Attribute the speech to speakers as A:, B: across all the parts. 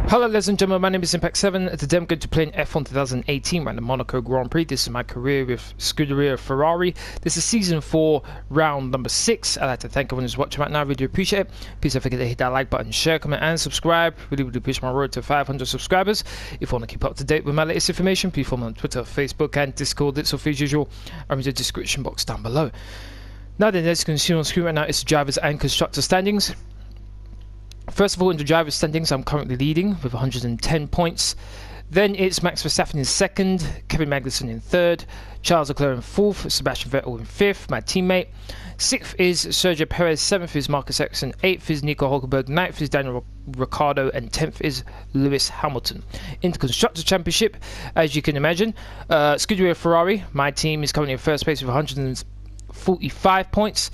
A: Hello ladies and gentlemen, my name is Impact7. Today I'm going to play an F1 2018 around the Monaco Grand Prix. This is my career with Scuderia Ferrari. This is season 4, round number 6. I'd like to thank everyone who's watching right now. I really appreciate it. Please don't forget to hit that like button, share, comment and subscribe. Really push my road to 500 subscribers. If you want to keep up to date with my latest information, please follow me on Twitter, Facebook and Discord. It's all as usual. I'm in the description box down below. Now then, as you can see on screen right now, it's the drivers and constructor standings. First of all, in the driver's standings, I'm currently leading with 110 points. Then it's Max Verstappen in second, Kevin Magnussen in third, Charles Leclerc in fourth, Sebastian Vettel in fifth, my teammate. Sixth is Sergio Perez, seventh is Marcus Ericsson, eighth is Nico Hulkenberg, ninth is Daniel Ricciardo, and 10th is Lewis Hamilton. In the Constructors' Championship, as you can imagine, Scuderia Ferrari, my team, is currently in first place with 145 points.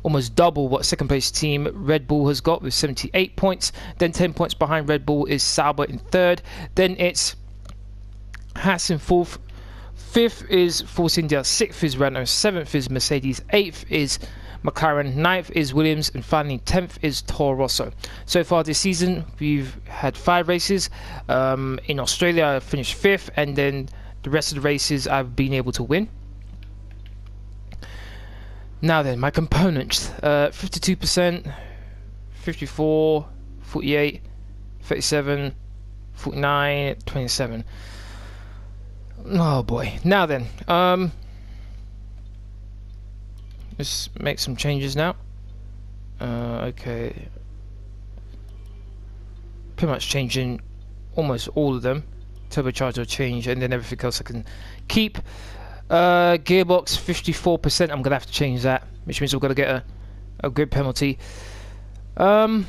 A: Almost double what second place team Red Bull has got with 78 points. Then 10 points behind Red Bull is Sauber in third. Then it's Haas in fourth. Fifth is Force India. Sixth is Renault. Seventh is Mercedes. Eighth is McLaren. Ninth is Williams. And finally 10th is Toro Rosso. So far this season we've had 5 races. In Australia I finished 5th, and then the rest of the races I've been able to win. Now then, my components, 52%, 54, 48, 37, 49, 27. Oh boy. Now then, let's make some changes now. Okay. Pretty much changing almost all of them. Turbocharger change, and then everything else I can keep. Gearbox 54%. I'm gonna have to change that, which means we're gonna get a grid penalty. I'm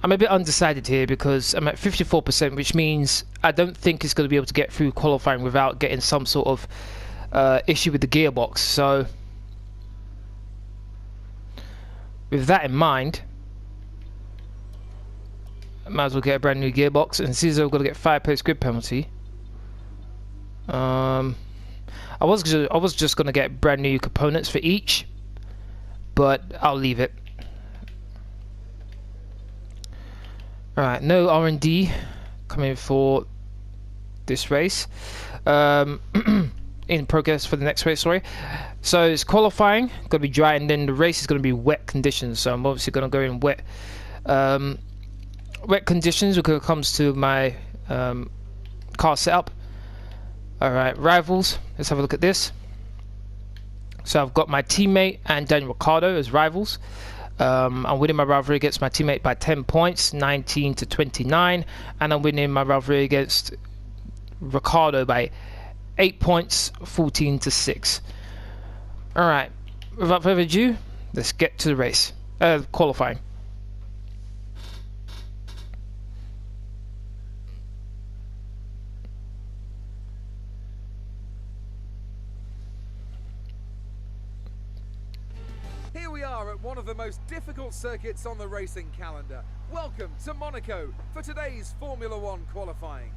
A: a bit undecided here because I'm at 54%, which means I don't think it's going to be able to get through qualifying without getting some sort of issue with the gearbox. So with that in mind, I might as well get a brand new gearbox, and since I've got to get 5 place grid penalty, I was just gonna get brand new components for each, but I'll leave it. Alright, no R&D coming for this race. In progress for the next race, sorry. So it's qualifying, gonna be dry, and then the race is gonna be wet conditions. So I'm obviously gonna go in wet. Wet conditions when it comes to my car setup. Alright, rivals. Let's have a look at this. So I've got my teammate and Daniel Ricciardo as rivals. I'm winning my rivalry against my teammate by 10 points, 19 to 29, and I'm winning my rivalry against Ricciardo by 8 points, 14 to 6. Alright, without further ado, let's get to the race. Qualifying.
B: Here we are at one of the most difficult circuits on the racing calendar. Welcome to Monaco for today's Formula One qualifying.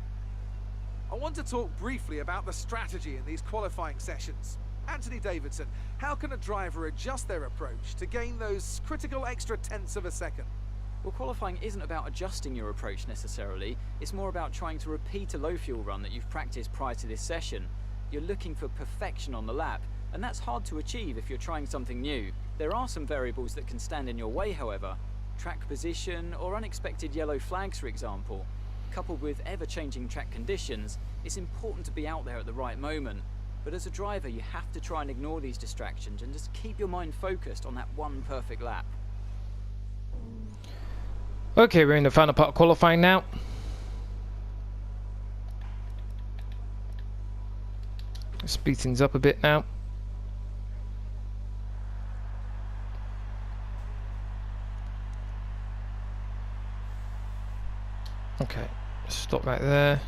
B: I want to talk briefly about the strategy in these qualifying sessions. Anthony Davidson, how can a driver adjust their approach to gain those critical extra tenths of a second?
C: Well, qualifying isn't about adjusting your approach necessarily. It's more about trying to repeat a low fuel run that you've practiced prior to this session. You're looking for perfection on the lap, and that's hard to achieve if you're trying something new. There are some variables that can stand in your way, however. Track position or unexpected yellow flags, for example. Coupled with ever-changing track conditions, it's important to be out there at the right moment. But as a driver, you have to try and ignore these distractions and just keep your mind focused on that one perfect lap.
A: Okay, we're in the final part of qualifying now. Let's speed things up a bit now. Okay, stop right there.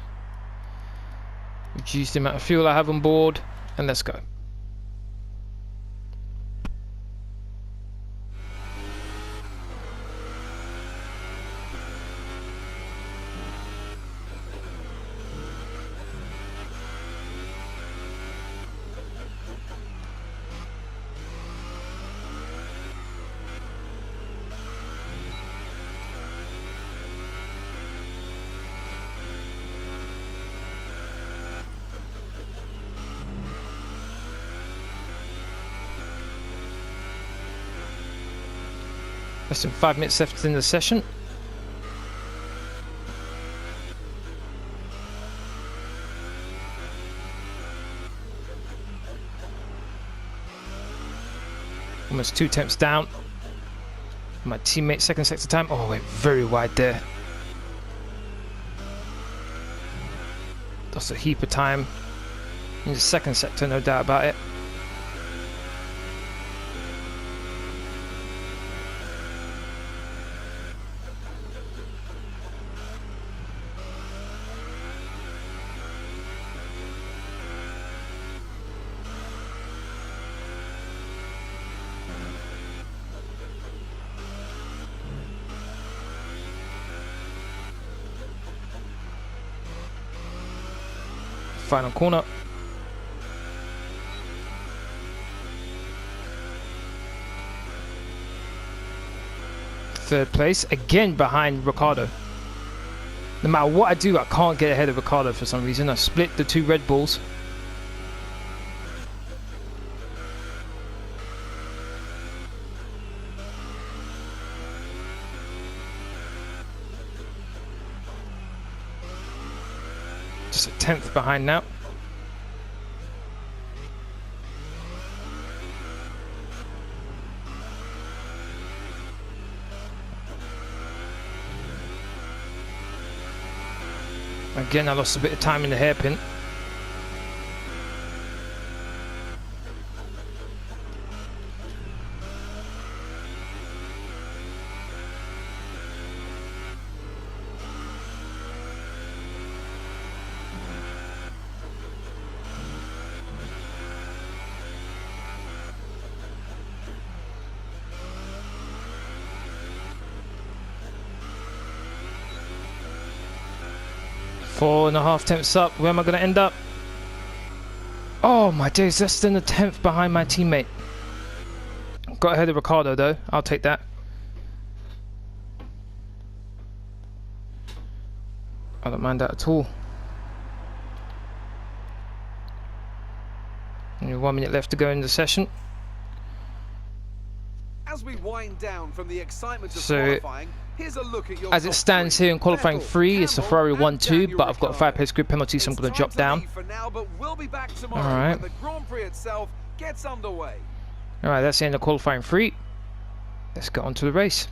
A: Reduce the amount of fuel I have on board, and let's go. Less than 5 minutes left in the session. Almost 2 attempts down. My teammate second sector time. Oh, went very wide there. That's a heap of time in the second sector, no doubt about it. Final corner. Third place, again behind Ricciardo. No matter what I do, I can't get ahead of Ricciardo for some reason. I split the 2 Red Bulls. Just a 10th behind now. Again, I lost a bit of time in the hairpin. Four and a half tenths up. Where am I going to end up? Oh my days, less than a 10th behind my teammate. Got ahead of Ricciardo though. I'll take that. I don't mind that at all. Only 1 minute left to go in the session.
B: As we wind down from the excitement of qualifying, here's a look at your
A: as it stands here in qualifying 3, it's a Ferrari 1-2, but I've got a 5-place grid penalty, so I'm going to drop down. Alright. Alright, that's the end of qualifying 3. Let's get on to the race.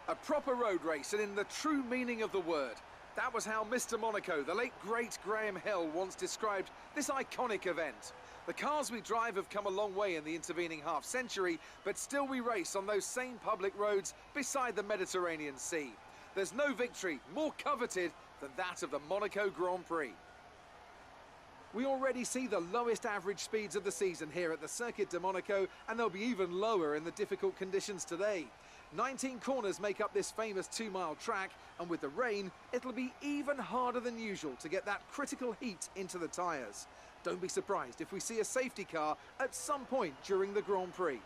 B: A proper road race, and in the true meaning of the word. That was how Mr. Monaco, the late great Graham Hill, once described this iconic event. The cars we drive have come a long way in the intervening half-century, but still we race on those same public roads beside the Mediterranean Sea. There's no victory more coveted than that of the Monaco Grand Prix. We already see the lowest average speeds of the season here at the Circuit de Monaco, and they'll be even lower in the difficult conditions today. 19 corners make up this famous 2-mile track, and with the rain, it'll be even harder than usual to get that critical heat into the tyres. Don't be surprised if we see a safety car at some point during the Grand Prix.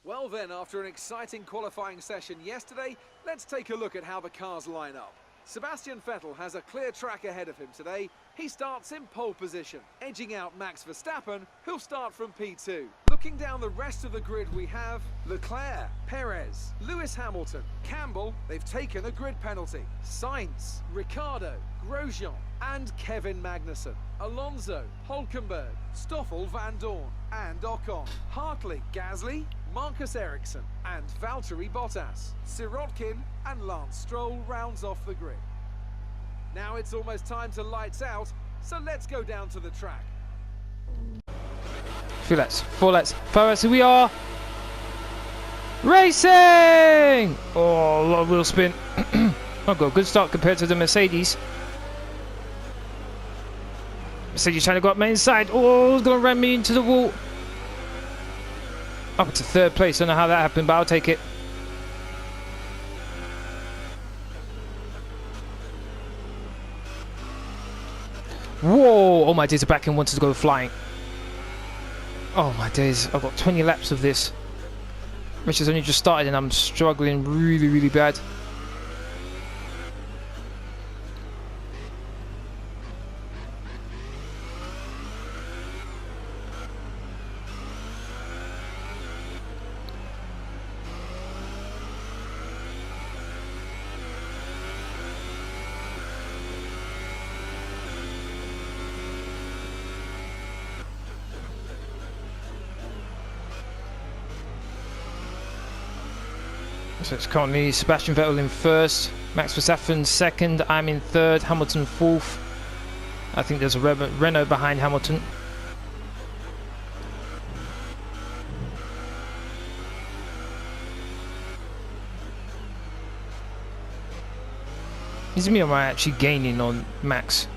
B: Well then, after an exciting qualifying session yesterday, let's take a look at how the cars line up. Sebastian Vettel has a clear track ahead of him today. He starts in pole position, edging out Max Verstappen, who'll start from P2. Looking down the rest of the grid, we have Leclerc, Perez, Lewis Hamilton, Campbell, they've taken a grid penalty, Sainz, Ricciardo, Grosjean, and Kevin Magnussen, Alonso, Hülkenberg, Stoffel Van Dorn, and Ocon, Hartley, Gasly, Marcus Ericsson, and Valtteri Bottas. Sirotkin and Lance Stroll rounds off the grid. Now it's almost time to lights out, so let's go down to the track.
A: 3 laps, 4 laps, 5 laps, here we are! Racing! Oh, a lot of wheel spin. I've got a good start compared to the Mercedes. Mercedes trying to go up my inside. Oh, it's going to ram me into the wall. Up to 3rd place, don't know how that happened, but I'll take it. Whoa! Oh my days, the back end wanted to go flying. Oh my days, I've got 20 laps of this, which has only just started and I'm struggling really, really bad. So it's currently Sebastian Vettel in first, Max Verstappen second, I'm in third, Hamilton fourth. I think there's a Renault behind Hamilton. Is me or am I actually gaining on Max?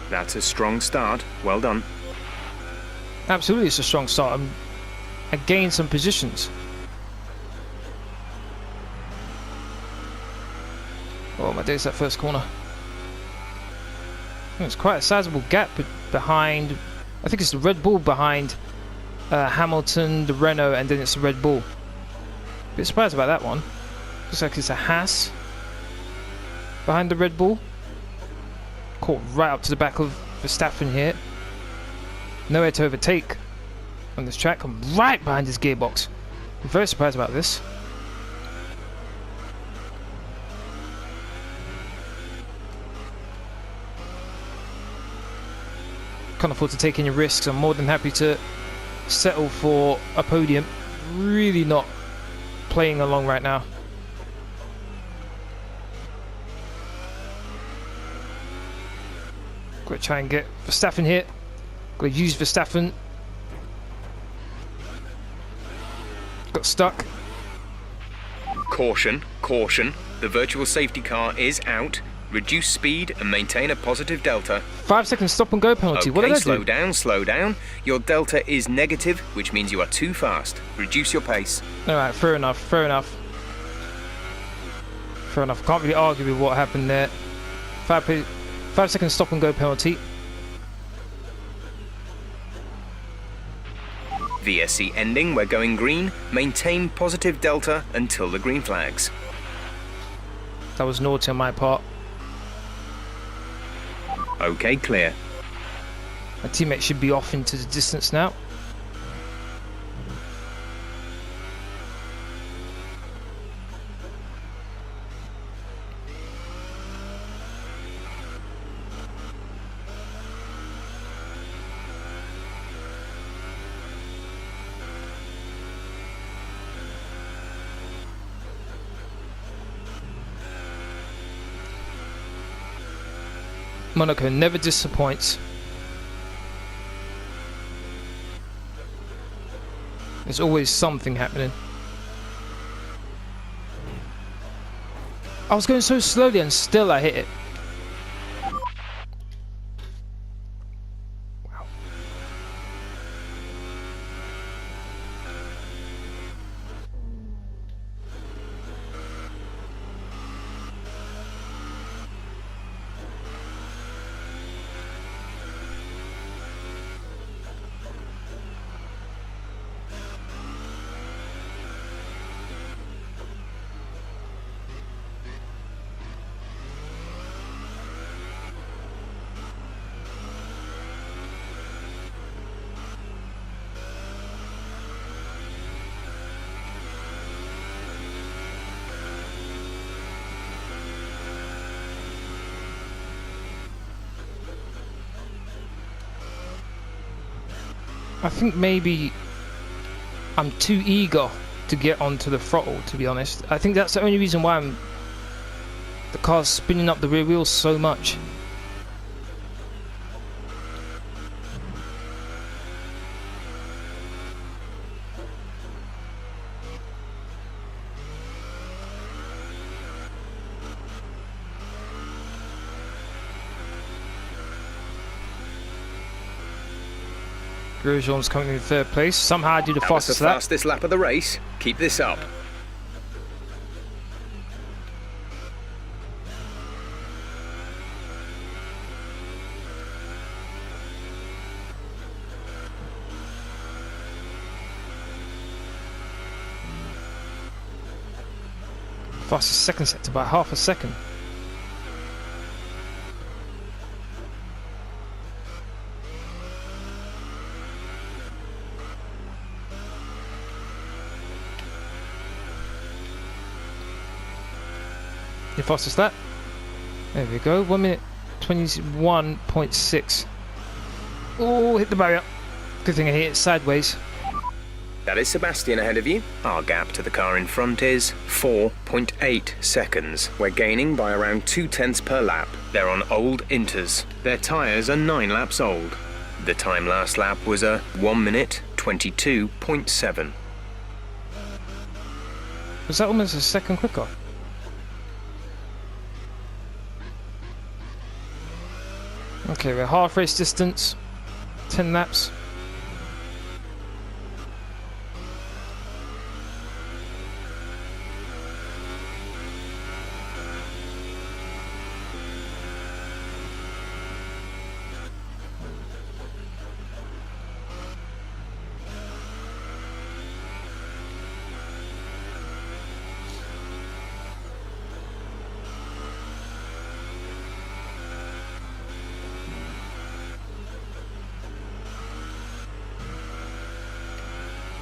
D: That's a strong start. Well done.
A: Absolutely, it's a strong start. I gained some positions. Oh my days, that first corner. It's quite a sizable gap behind. I think it's the Red Bull behind Hamilton, the Renault, and then it's the Red Bull. Bit surprised about that one. Looks like it's a Haas behind the Red Bull. Caught right up to the back of Verstappen here. Nowhere to overtake on this track. I'm right behind his gearbox. I'm very surprised about this. Can't afford to take any risks. I'm more than happy to settle for a podium. Really not playing along right now. Got to try and get Verstappen here. Got to use Verstappen. Got stuck.
D: Caution, caution. The virtual safety car is out. Reduce speed and maintain a positive delta.
A: 5 seconds stop and go penalty.
D: Okay,
A: What did I do?
D: slow down, slow down. Your delta is negative, which means you are too fast. Reduce your pace.
A: Alright, fair enough, fair enough. Fair enough. Can't really argue with what happened there. 5 seconds stop and go penalty.
D: VSC ending, we're going green. Maintain positive delta until the green flags.
A: That was naughty on my part.
D: Okay, clear.
A: My teammate should be off into the distance now. Monaco never disappoints. There's always something happening. I was going so slowly and still I hit it. Wow. I think maybe I'm too eager to get onto the throttle, to be honest. I think that's the only reason why the car's spinning up the rear wheels so much. Grosjean's coming in third place. Somehow I do the
D: That was the
A: fastest lap.
D: fastest lap of the race. Keep this up.
A: Fastest second sector by half a second. The fastest lap. There we go. 1 minute 21.6. Oh, hit the barrier. Good thing I hit it sideways.
D: That is Sebastian ahead of you. Our gap to the car in front is 4.8 seconds. We're gaining by around 0.2 per lap. They're on old Inters. Their tyres are 9 laps old. The time last lap was a 1 minute 22.7.
A: Was that almost a second quicker? Okay, we're half race distance. 10 laps.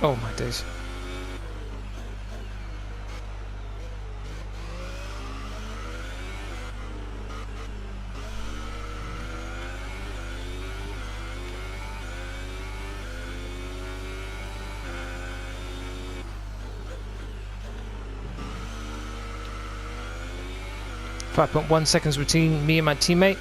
A: Oh my days. .1 seconds between me and my teammate.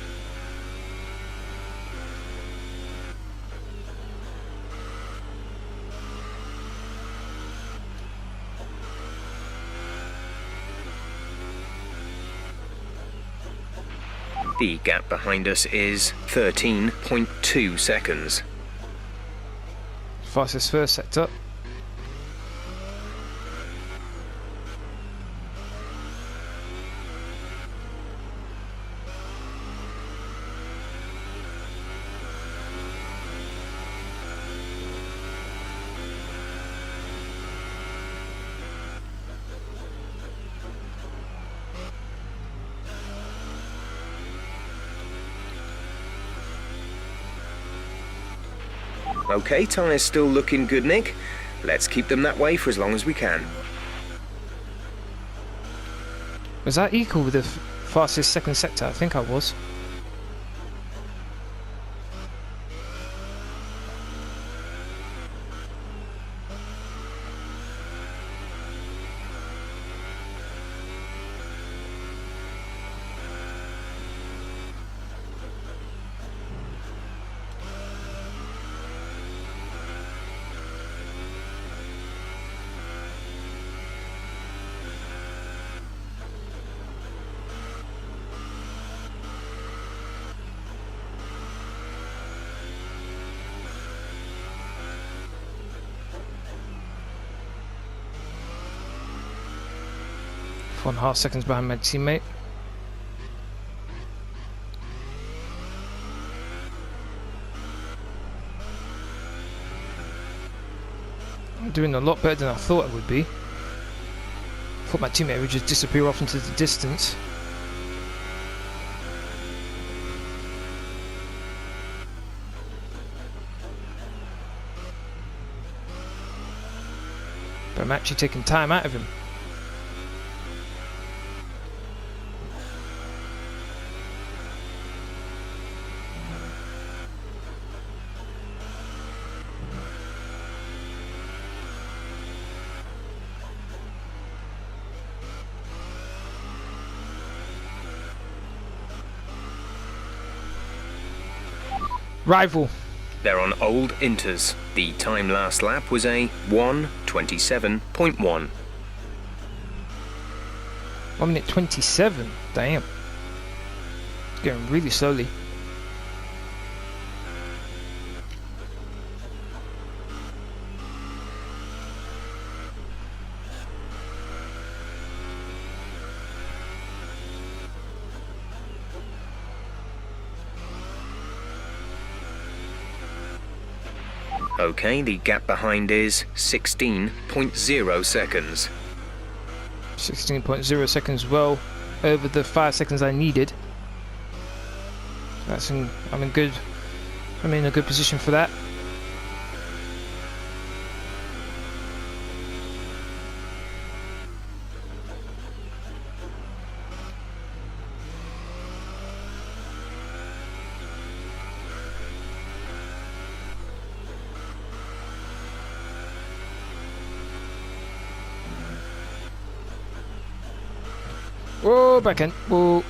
D: The gap behind us is 13.2 seconds.
A: Fastest first sector.
D: Okay, tyres still looking good, Nick. Let's keep them that way for as long as we can.
A: Was that equal with the fastest second sector? I think I was. One and a half seconds behind my teammate. I'm doing a lot better than I thought I would be. I thought my teammate would just disappear off into the distance. But I'm actually taking time out of him. Rival.
D: They're on old Inters. The time last lap was a 1:27.1.
A: 1 minute 27. Damn. It's going really slowly.
D: Okay, the gap behind is 16.0 seconds.
A: 16.0 seconds, well over the 5 seconds I needed. That's I'm in a good position for that. Whoa, back in. Whoa.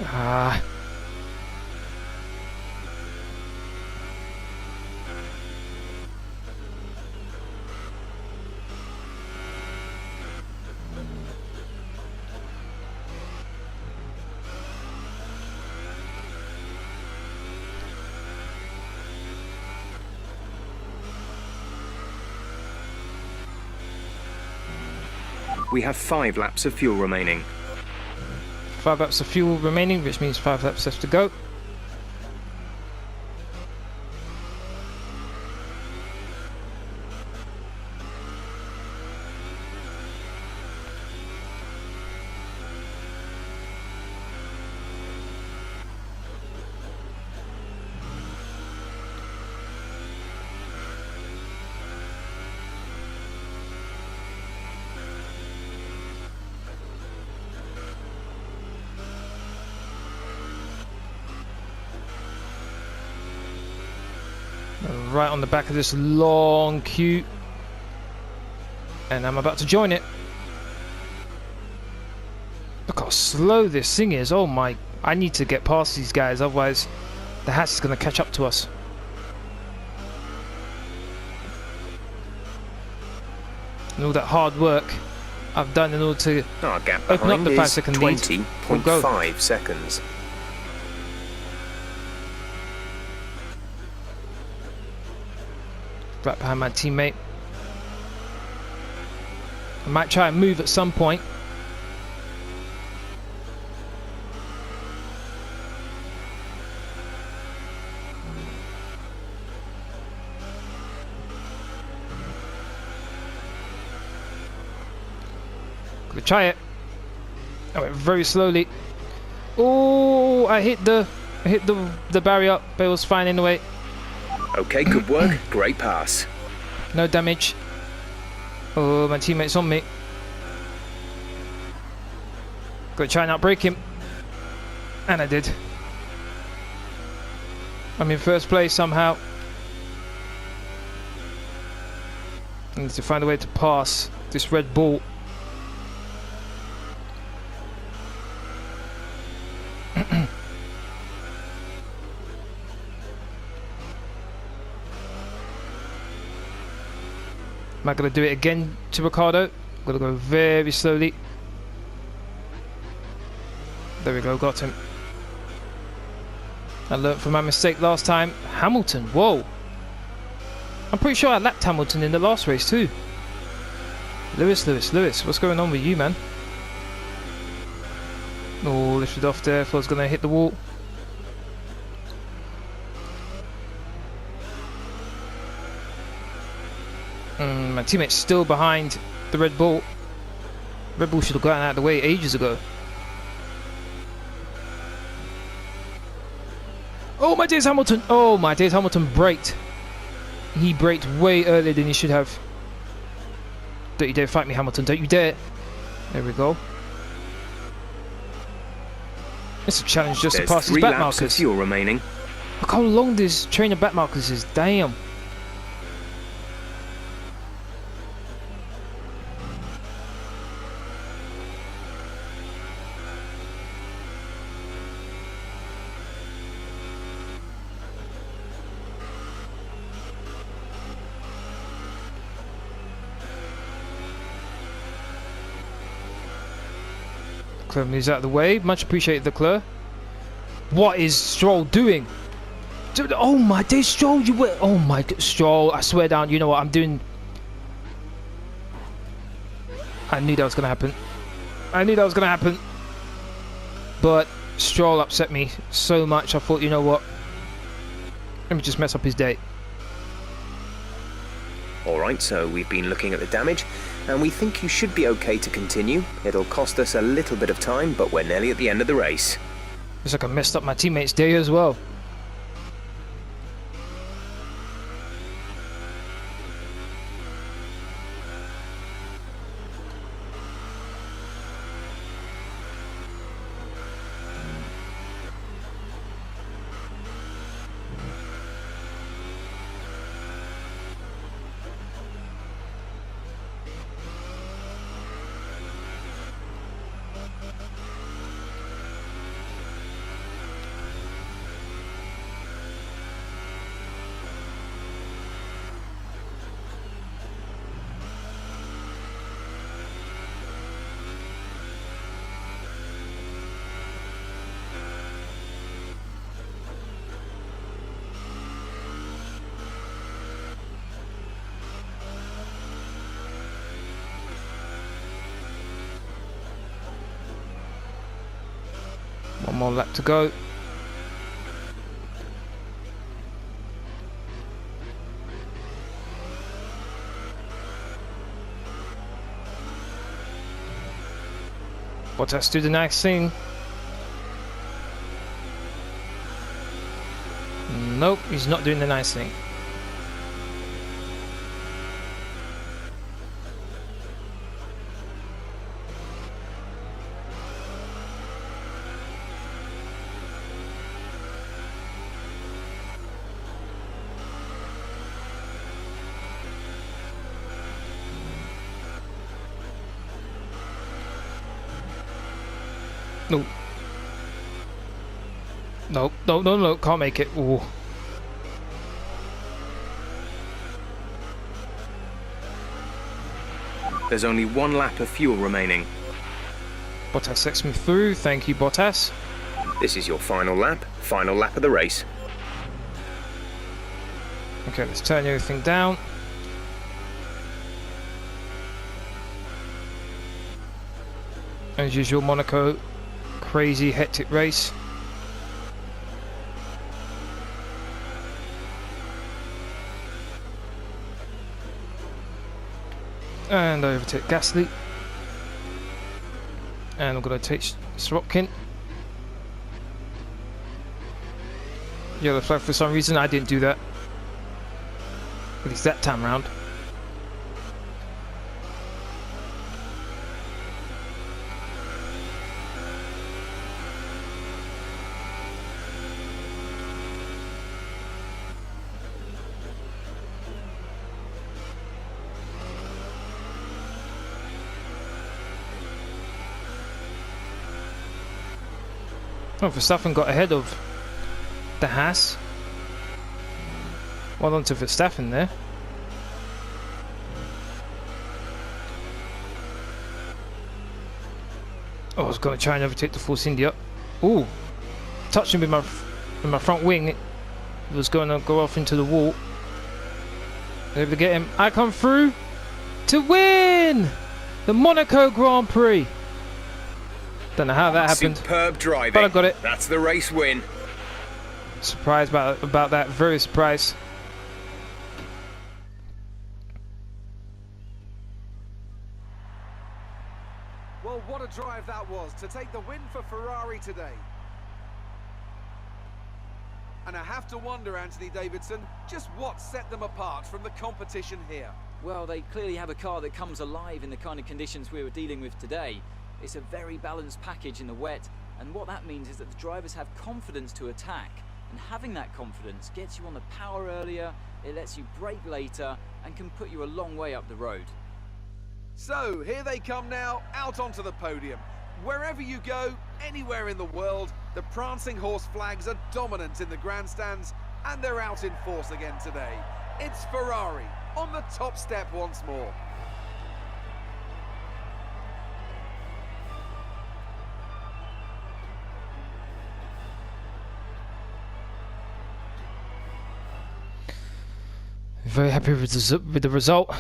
A: Ah.
D: We have 5 laps of fuel remaining.
A: 5 laps of fuel remaining, which means 5 laps left to go. Right on the back of this long queue, and I'm about to join it. Look how slow this thing is. Oh my, I need to get past these guys, otherwise the hatch is going to catch up to us. And all that hard work I've done in order to
D: Our gap
A: open up
D: behind
A: the
D: is
A: 5-second lead.
D: 20.5 seconds.
A: Right behind my teammate. I might try and move at some point. Gonna try it. I went very slowly. Oh, I hit the barrier, but it was fine anyway.
D: Okay, good work. Great pass.
A: No damage. Oh, my teammate's on me. Gotta try and outbrake him. And I did. I'm in first place somehow. I need to find a way to pass this Red Bull. Am I going to do it again to Ricardo? I'm going to go very slowly. There we go, got him. I learnt from my mistake last time. Hamilton, whoa. I'm pretty sure I lapped Hamilton in the last race too. Lewis, what's going on with you, man? Oh, lifted off there, thought I was going to hit the wall. My teammate's still behind the Red Bull. Red Bull should have gotten out of the way ages ago. Oh my days, Hamilton! Oh my days, Hamilton braked. He braked way earlier than he should have. Don't you dare fight me, Hamilton, don't you dare. There we go. It's a challenge just to pass these back markers.
D: There's 3 laps of fuel remaining.
A: Look how long this train of back markers is, damn. Moves out of the way. Much appreciated, Leclerc. What is Stroll doing? Dude, oh my days, Stroll, you were... Oh my God, Stroll, I swear down, you know what I'm doing? I knew that was going to happen. I knew that was going to happen. But Stroll upset me so much, I thought, you know what? Let me just mess up his day.
D: Alright, so we've been looking at the damage, and we think you should be okay to continue. It'll cost us a little bit of time, but we're nearly at the end of the race.
A: Looks like I messed up my teammate's day as well. One more lap to go. Bottas do the nice thing. Nope, he's not doing the nice thing. No. No, no, no, no, can't make it. Ooh.
D: There's only one lap of fuel remaining.
A: Bottas lets me through. Thank you, Bottas.
D: This is your final lap of the race.
A: Okay, let's turn everything down. As usual, Monaco, crazy hectic race. And I overtake Gasly. And I'm going to take Sorokin. Yellow flag for some reason, I didn't do that. At least that time round. Oh, Verstappen got ahead of the Haas. Well done to Verstappen there. Oh, I was going to try and overtake the Force India. Ooh, touched him with my front wing. It was going to go off into the wall. Able to get him. I come through to win the Monaco Grand Prix. Don't know how that happened.
D: Superb driving.
A: But I got it.
D: That's the race win.
A: Surprised about that. Very surprised.
B: Well, what a drive that was to take the win for Ferrari today. And I have to wonder, Anthony Davidson, just what set them apart from the competition here.
C: Well, they clearly have a car that comes alive in the kind of conditions we were dealing with today. It's a very balanced package in the wet, and what that means is that the drivers have confidence to attack, and having that confidence gets you on the power earlier, it lets you brake later, and can put you a long way up the road.
B: So, here they come now, out onto the podium. Wherever you go, anywhere in the world, the prancing horse flags are dominant in the grandstands, and they're out in force again today. It's Ferrari, on the top step once more.
A: very happy with the result.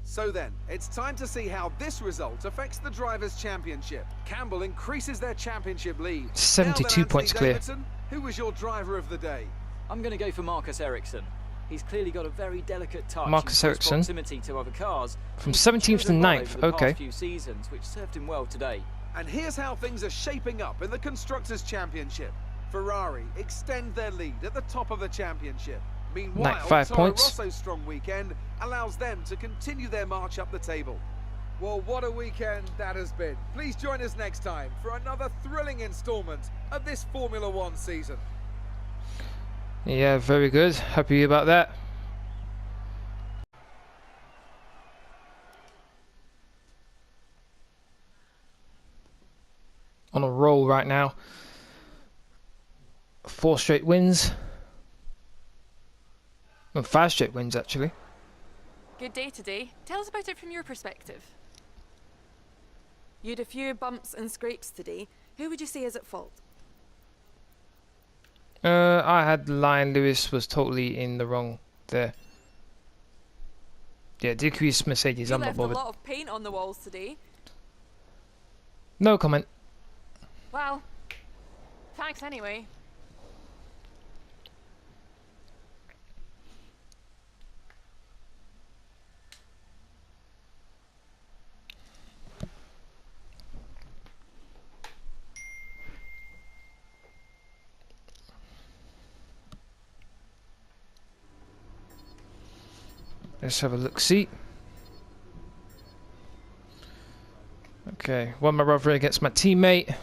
B: So then, it's time to see how this result affects the Drivers' Championship. Campbell increases their championship lead.
A: 72 points clear.
B: Davidson, who was your driver of the day?
C: I'm going to go for Marcus Ericsson. He's clearly got a very delicate touch
A: Marcus
C: in
A: Ericsson.
C: proximity to other cars.
A: From 17th to 9th, okay.
C: Past few seasons, which served him well today.
B: And here's how things are shaping up in the Constructors' Championship. Ferrari extend their lead at the top of the championship. Meanwhile,
A: 5
B: Toro
A: points.
B: Rosso's strong weekend allows them to continue their march up the table. Well, what a weekend that has been. Please join us next time for another thrilling instalment of this Formula One season.
A: Yeah, very good. Happy about that. On a roll right now. 4 straight wins. Well, 5 straight wins actually.
E: Good day today. Tell us about it from your perspective. You had a few bumps and scrapes today. Who would you say is at fault?
A: I had Lion Lewis was totally in the wrong there. Yeah, decrease Mercedes.
E: You
A: I'm not
E: left a
A: bothered.
E: lot of paint on the walls today.
A: No comment.
E: Well, thanks anyway.
A: Let's have a look. See. Okay, won my rivalry against my teammate,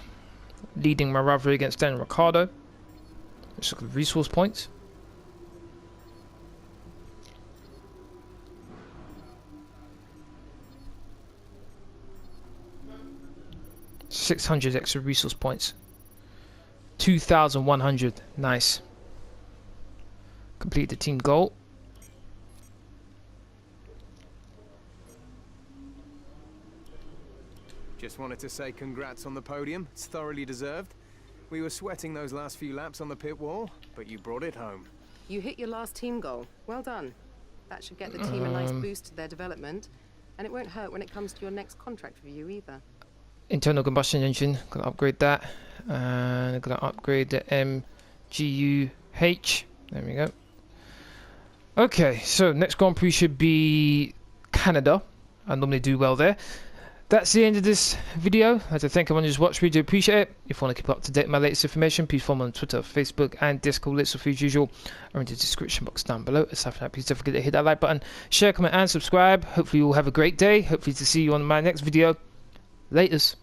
A: leading my rivalry against Daniel Ricciardo. Let's look at the resource points. $600 extra resource points. 2,100. Nice. Complete the team goal.
D: Just wanted to say congrats on the podium. It's thoroughly deserved. We were sweating those last few laps on the pit wall, but you brought it home.
F: You hit your last team goal. Well done. That should get the team a nice boost to their development, and it won't hurt when it comes to your next contract review either.
A: Internal combustion engine, gonna upgrade that, and gonna upgrade the MGUH. There we go. Okay, so next Grand Prix should be Canada. I normally do well there. That's the end of this video. I'd like to thank everyone who's watched. We do appreciate it. If you want to keep up to date with my latest information, please follow me on Twitter, Facebook, and Discord. Links are as usual are in the description box down below. Aside from that, please don't forget to hit that like button, share, comment, and subscribe. Hopefully, you'll have a great day. Hopefully, to see you on my next video. Laters.